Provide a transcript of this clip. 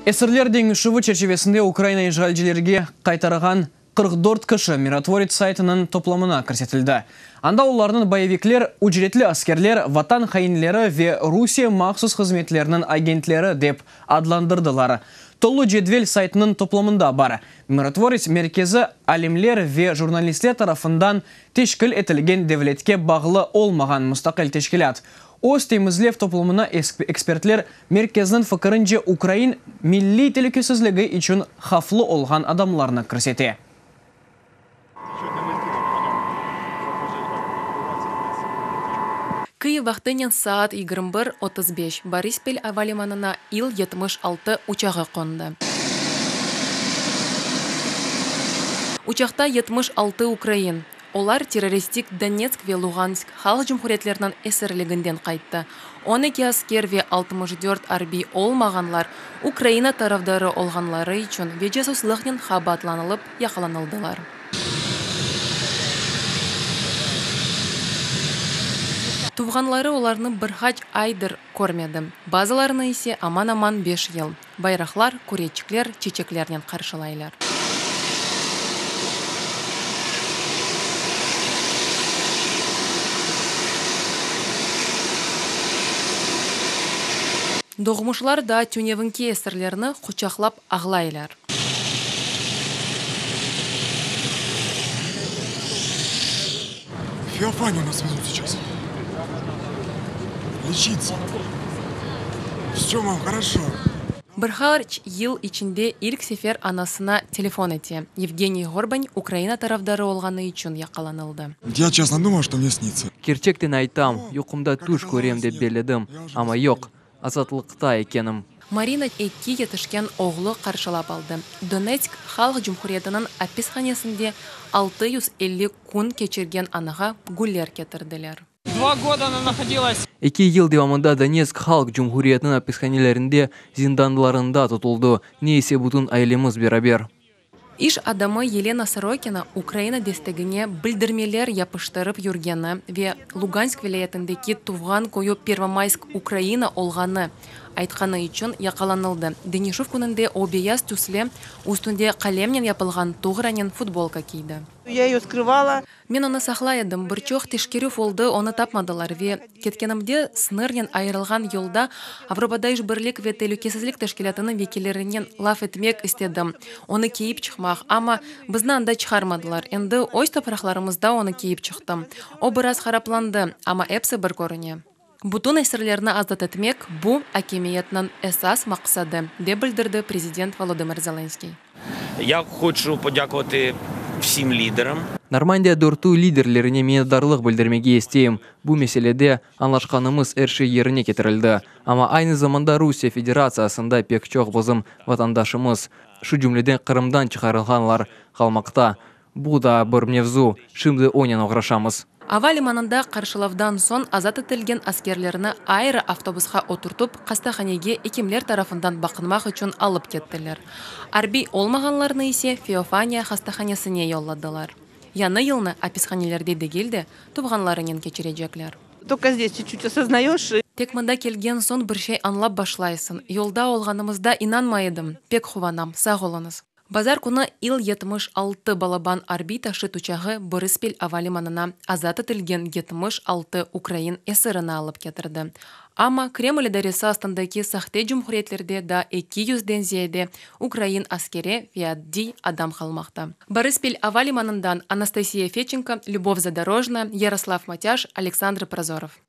Эсерлер деңішігі черчевесінде Украина ежғалжелерге қайтарған 44 кіші миротворец сайтының топламына көрсетілді. Анда оларының боевиклер, үжіретлі аскерлер, ватан хайынлері ве Русия мақсус қызметлерінің агентлері деп адландырдылар. Толу жедвел сайтының топламында бар. Миротворец меркезі алимлер ве журналистлер тарафындан тешкіл етілген девлетке бағылы олмаған мұстақил тешкілят. Оз темізлев топламына экспертлер меркезінің факырынже Украин милли телекөсізлігі үшін хафлы олған адамларына көрсете. Киев вақтынен саат 21:35 Бориспіль авалиманына Ил-76 учағы қонды. Учақта 76 Украин. Олар террористик Донецк ве Луганск халық жұмхуретлерінің эсерлігінден қайтты. 12 аскер ве 64 арби олмағанлар Украина тарафдары олғанлары үшін вежесуслықнен хабатланылып яқаланылдылар. Туғанлары оларны бірхач айдыр көрмеді. Базаларыны есе аман-аман 5 ел. Байрақлар, күретчіклер, чечеклерінен қаршылайлар. Доғмышлар да тюневінке эсерлеріні құчақлап ағлайлар. Феофанию нас везут сейчас. Лечиться. Все, мам, хорошо. Бірхарч ел içinde ilk sefer анасына телефон ете. Евгений Горбань Украина тарафдары олғаны үшін яқаланылды. Я честно думал, что мне снится. Керчектен айтам, юқымда туш көрем деп беледім, ама yok. Азатлықта екенім. Марина 2 етішкен оғлы қаршылап алды. Донецк халық жұмхуретінің описханесінде 650 күн кечерген анаға гүллер кетірділер. 2 года она находилась. 2 ел девамында Донецк халық жұмхуретінің описханелерінде зинданларында тұтылды. Не есе бұтын айлеміз берабер. Иш адамы Елена Сорокина Украина дестегіне білдірмелер япыштырып юргені ве Луганск вилаятындеки туған кою Первомайск Украина олғаны айтқаны үшін яқаланылды. Денишев күнінде обияз түсле үстінде қалемнен япылған туғыранен футболка кейді. Я ее скрывала. Мен оны сақлайдым. Бірчоқ тешкеру олды, оны тапмадылар. Ве кеткенімде сынырнен айырылған елда Авробадайш бірлік ве тәлікесізлік тәшкелетінің векелерінен лаф етмек істедім. Оны кейіп чықмақ, ама бізді анда чықармадылар. Енді ойс топырақларымызда оны кейіп чықтым. О біраз харапланды, ама әпсі бір көріне. Бұтын әсірлеріні аздат етмек бұ әкемиетінің әсас мақсады, деп білдірді президент Володимир Зеленский. Я хочу подякувати всім лидерам. Нормандия дорту лидерлеріне менедарлық білдірмеге естейім. Бұл меселеде анлашқанымыз әрші еріне кетірілді. Ама айны заманда Русия Федерациясында пек чоқ бозым ватандашымыз. Шу жүмледен Қырымдан чықарылғанлар қалмақта. Бұл да бір мевзу, шымды онен оғрашамыз. Авалиманында қаршылавдан сон азат етілген аскерлеріні айры автобусқа отыртып, қастаханеге екемлер тарафындан бақынмақ үшін алып кеттілер. Арби олмағанларыны есе Феофания қастаханесіне йолладылар. Яны елні описханелерде дегелді тұбғанларынен кечережеклер. Только здесь чуть-чуть осознаешь. Тек мында келген сон бір шей анлап башлайсын. Йолда олғанымызда инанмайдым. Пек хуванам, сақ олыңыз. Базар күні Ил-76 балабан арбиташы тучағы Бориспіль авалиманына азат етілген 76 Украин эсеріні алып кетірді. Ама Кремль дәресі астындаки сахте жұмхуретлерде да 200-ден зейде Украин аскере виадди адам қалмақта. Бориспіль авалиманындан Анастасия Феченко, Любовь Задорожная, Ярослав Матяш, Александр Прозоров.